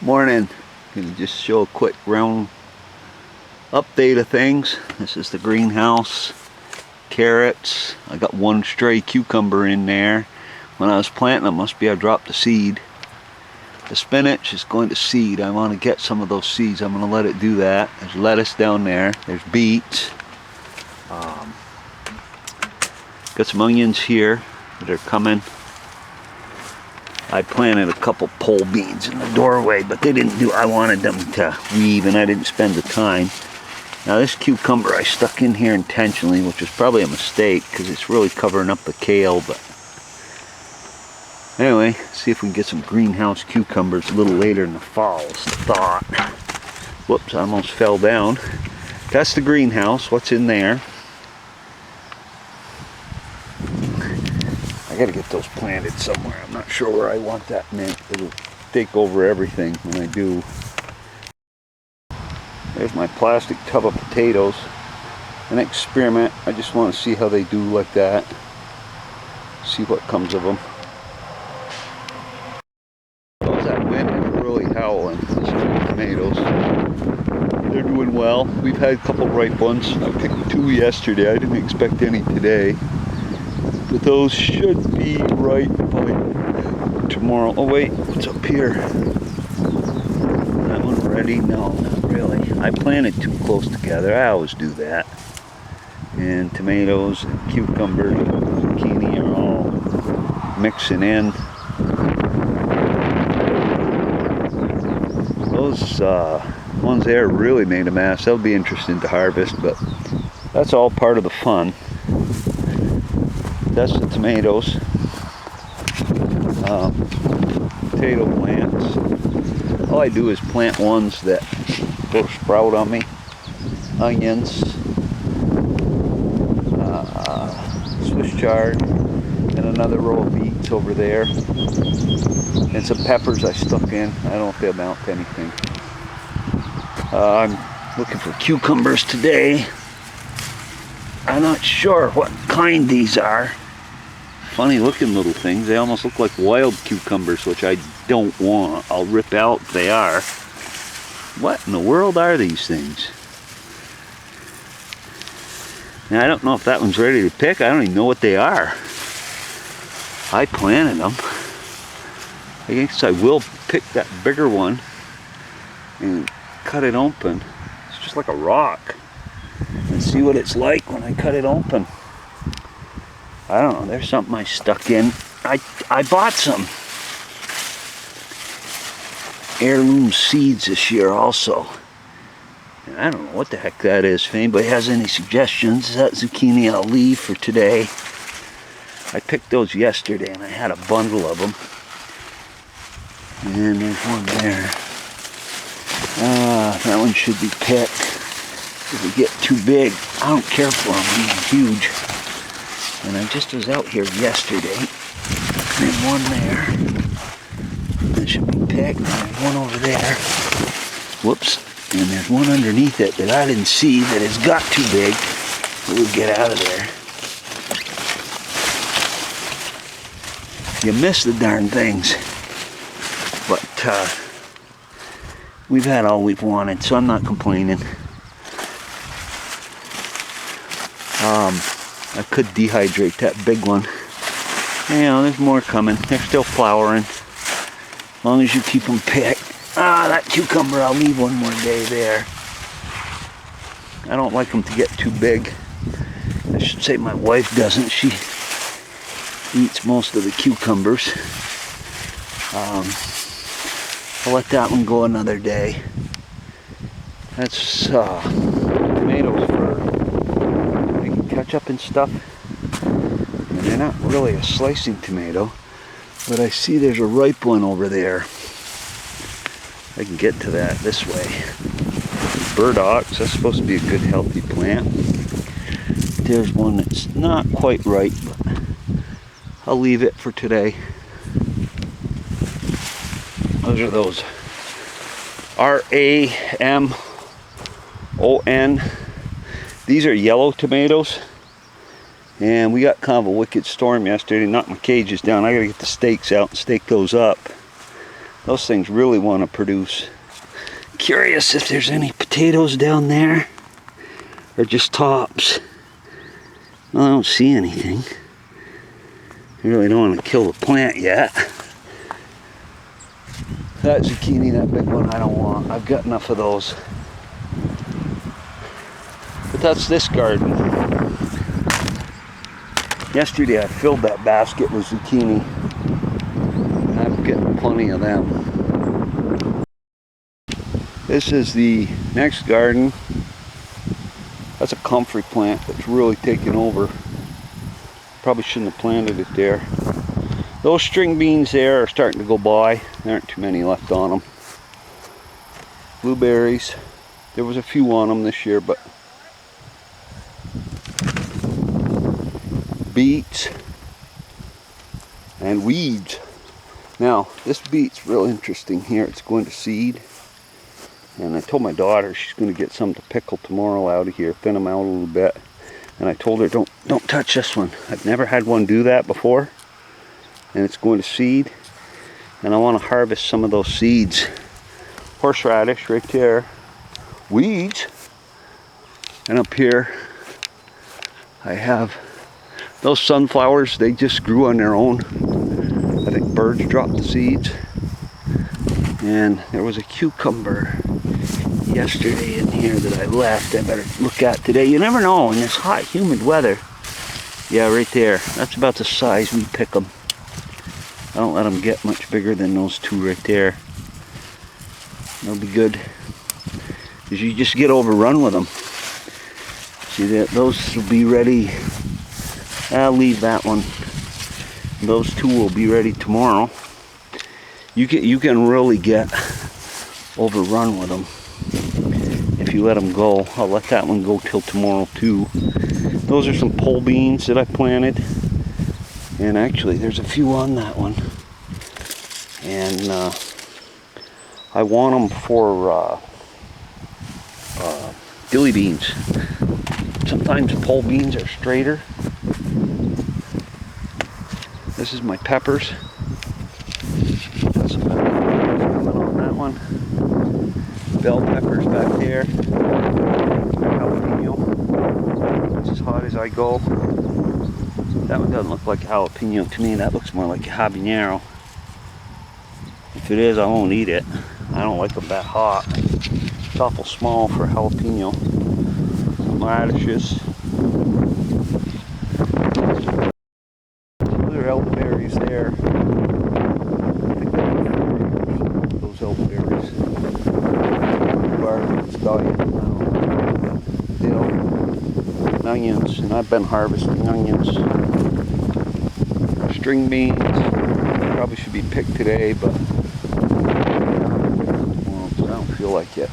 Morning. Gonna just show a quick round update of things. This is the greenhouse. Carrots. I got one stray cucumber in there. When I was planting them, must be I dropped the seed. The spinach is going to seed. I want to get some of those seeds. I'm going to let it do that. There's lettuce down there. There's beets. Got some onions here that are coming. I planted a couple pole beans in the doorway, but they didn't do, I wanted them to weave and I didn't spend the time. Now this cucumber I stuck in here intentionally, which was probably a mistake because it's really covering up the kale, but anyway, see if we can get some greenhouse cucumbers a little later in the fall is the thought. Whoops, I almost fell down. That's the greenhouse, what's in there. I gotta get those planted somewhere. I'm not sure where I want that mint. It'll take over everything when I do. There's my plastic tub of potatoes. An experiment. I just want to see how they do like that. See what comes of them. How's that wind is really howling. This is the tomatoes. They're doing well. We've had a couple ripe ones. I picked 2 yesterday. I didn't expect any today. But those should be ripe by tomorrow. Oh wait, what's up here? That one ready? No, not really. I planted too close together. I always do that. And tomatoes and cucumbers and zucchini are all mixing in. Those ones there really made a mess. That'll be interesting to harvest, but that's all part of the fun. That's the tomatoes, potato plants. All I do is plant ones that will sprout on me. Onions, Swiss chard, and another row of beets over there. And some peppers I stuck in. I don't know if they amount to anything. I'm looking for cucumbers today. I'm not sure what kind these are. Funny looking little things. They almost look like wild cucumbers, which I don't want. I'll rip out if they are. What in the world are these things? Now I don't know if that one's ready to pick. I don't even know what they are. I planted them. I guess I will pick that bigger one and cut it open. It's just like a rock. And see what it's like when I cut it open. I don't know, there's something I stuck in. I bought some heirloom seeds this year also. And I don't know what the heck that is. If anybody has any suggestions, that zucchini I'll leave for today. I picked those yesterday and I had a bundle of them. And there's one there. That one should be picked. If they get too big, I don't care for them, they're huge. And I just was out here yesterday. There's one there. That should be picked. And there's one over there. Whoops. And there's one underneath it that I didn't see that has got too big. We'll get out of there. You miss the darn things. But we've had all we've wanted, so I'm not complaining. I could dehydrate that big one. You know, there's more coming. They're still flowering. As long as you keep them picked. That cucumber, I'll leave one more day there. I don't like them to get too big. I should say my wife doesn't. She eats most of the cucumbers. I'll let that one go another day. That's tomatoes for making ketchup and stuff. And they're not really a slicing tomato, but I see there's a ripe one over there. I can get to that this way. Burdocks, that's supposed to be a good healthy plant. There's one that's not quite right, but I'll leave it for today. Those are those RAMON. These are yellow tomatoes. And we got kind of a wicked storm yesterday. Knocked my cages down. I gotta get the stakes out and stake those up. Those things really want to produce. Curious if there's any potatoes down there or just tops. Well, I don't see anything. I really don't want to kill the plant yet. That zucchini, that big one, I don't want. I've got enough of those. But that's this garden. Yesterday I filled that basket with zucchini. And I'm getting plenty of them. This is the next garden. That's a comfrey plant that's really taken over. Probably shouldn't have planted it there. Those string beans there are starting to go by. There aren't too many left on them. Blueberries. There was a few on them this year, but beets and weeds. Now, this beet's real interesting here. It's going to seed. And I told my daughter she's going to get some to pickle tomorrow out of here, thin them out a little bit. And I told her, don't touch this one. I've never had one do that before. And it's going to seed. And I want to harvest some of those seeds. Horseradish right there. Weeds. And up here, I have those sunflowers. They just grew on their own. I think birds dropped the seeds. And there was a cucumber yesterday in here that I left. I better look at today. You never know in this hot, humid weather. Yeah, right there. That's about the size we pick them. I don't let them get much bigger than those two right there. They'll be good. Because you just get overrun with them. See that? Those will be ready. I'll leave that one. Those two will be ready tomorrow. You can really get overrun with them if you let them go. I'll let that one go till tomorrow too. Those are some pole beans that I planted. And actually, there's a few on that one. And I want them for dilly beans. Sometimes pole beans are straighter. This is my peppers. Got some coming on that one. Bell peppers back there. Jalapeno. That's as hot as I go. That one doesn't look like a jalapeno to me. That looks more like a habanero. If it is, I won't eat it. I don't like them that hot. It's awful small for a jalapeno. Some radishes. Those are elderberries there. I think those elderberries. It's dying now. Dill. Onions, and I've been harvesting onions. String beans. Probably should be picked today, but I don't feel like it.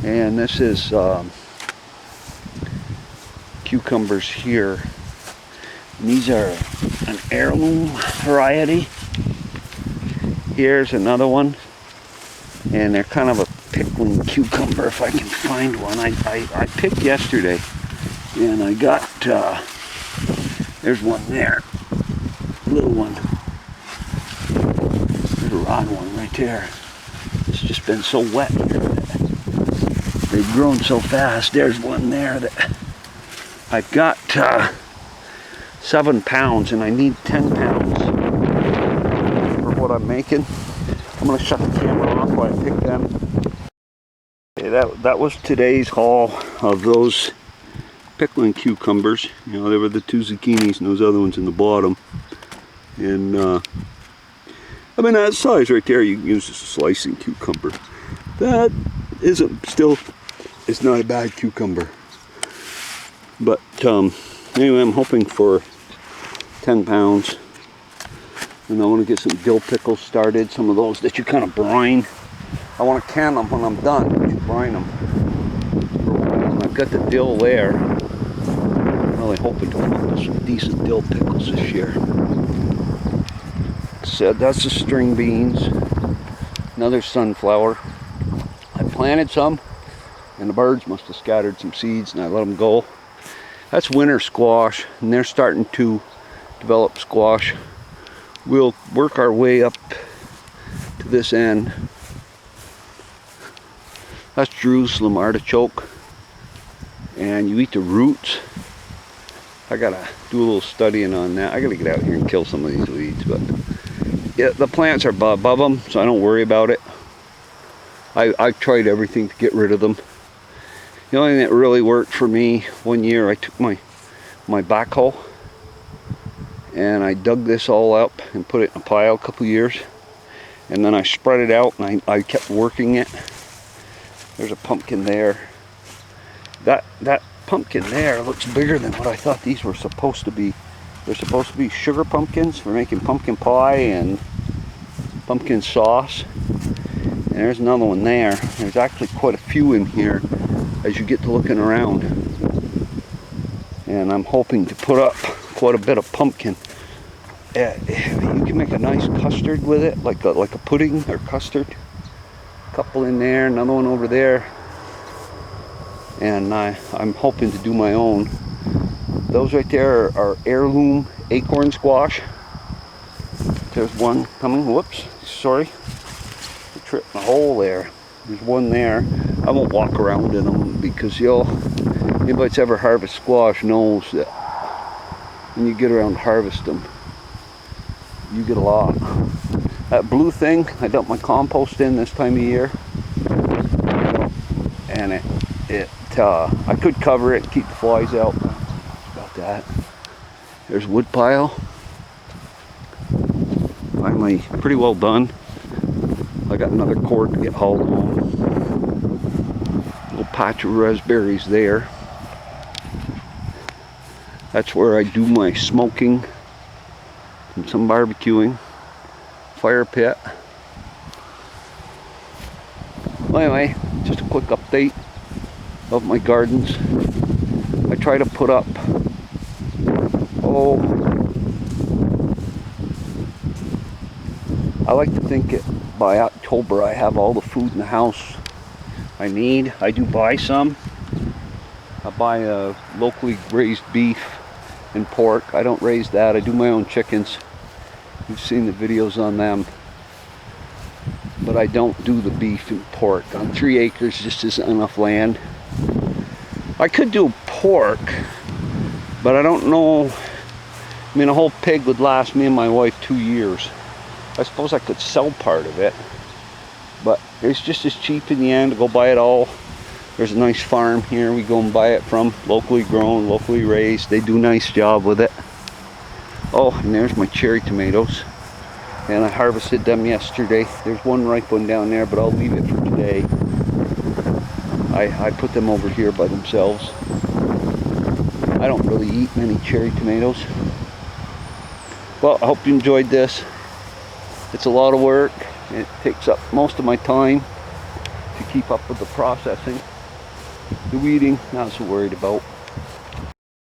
And this is cucumbers here. And these are an heirloom variety. Here's another one. And they're kind of a pickling cucumber if I can find one. I picked yesterday. And I got, there's one there. Little one. There's a round one right there. It's just been so wet here. They've grown so fast. There's one there that I've got 7 pounds and I need 10 pounds for what I'm making. I'm going to shut the camera off while I pick them. Okay, that was today's haul of those pickling cucumbers. You know, there were the 2 zucchinis and those other ones in the bottom. And I mean, that size right there, you can use as a slicing cucumber. That isn't still, it's not a bad cucumber. But anyway, I'm hoping for 10 pounds. And I want to get some dill pickles started, some of those that you kind of brine. I want to can them when I'm done, but you brine them for a while. I've got the dill there. I'm really hoping to come up with some decent dill pickles this year. So that's the string beans. Another sunflower. I planted some, and the birds must have scattered some seeds, and I let them go. That's winter squash, and they're starting to develop squash. We'll work our way up to this end. That's Jerusalem artichoke. And you eat the roots. I gotta do a little studying on that. I gotta get out here and kill some of these weeds, but yeah, the plants are above them, so I don't worry about it. I've tried everything to get rid of them. The only thing that really worked for me, one year I took my backhoe and I dug this all up and put it in a pile a couple years, and then I spread it out and I kept working it. There's a pumpkin there. That pumpkin there looks bigger than what I thought these were supposed to be. They're supposed to be sugar pumpkins for making pumpkin pie and pumpkin sauce. And there's another one there. There's actually quite a few in here as you get to looking around. And I'm hoping to put up quite a bit of pumpkin. You can make a nice custard with it, like a pudding or custard. A couple in there, another one over there. And I'm hoping to do my own. Those right there are heirloom acorn squash. There's one coming. Whoops, sorry. I tripped my hole there. There's one there. I won't walk around in them because anybody that's ever harvested squash knows that when you get around to harvest them, you get a lot. That blue thing, I dump my compost in this time of year, and I could cover it and keep the flies out. About that. There's wood pile. Finally, pretty well done. I got another cord to get hauled home. Little patch of raspberries there. That's where I do my smoking and some barbecuing. Fire pit. Well, anyway, just a quick update of my gardens. I try to put up, I like to think by October I have all the food in the house I need. I do buy some. I buy locally raised beef and pork. I don't raise that. I do my own chickens. You've seen the videos on them. But I don't do the beef and pork. On 3 acres just isn't enough land. I could do pork, but I don't know. I mean, a whole pig would last me and my wife 2 years. I suppose I could sell part of it, but it's just as cheap in the end to go buy it all. There's a nice farm here we go and buy it from, locally grown, locally raised. They do a nice job with it. Oh, and there's my cherry tomatoes, and I harvested them yesterday. There's one ripe one down there, but I'll leave it for today. I put them over here by themselves. I don't really eat many cherry tomatoes. Well, I hope you enjoyed this. It's a lot of work. It takes up most of my time to keep up with the processing. The weeding, not so worried about.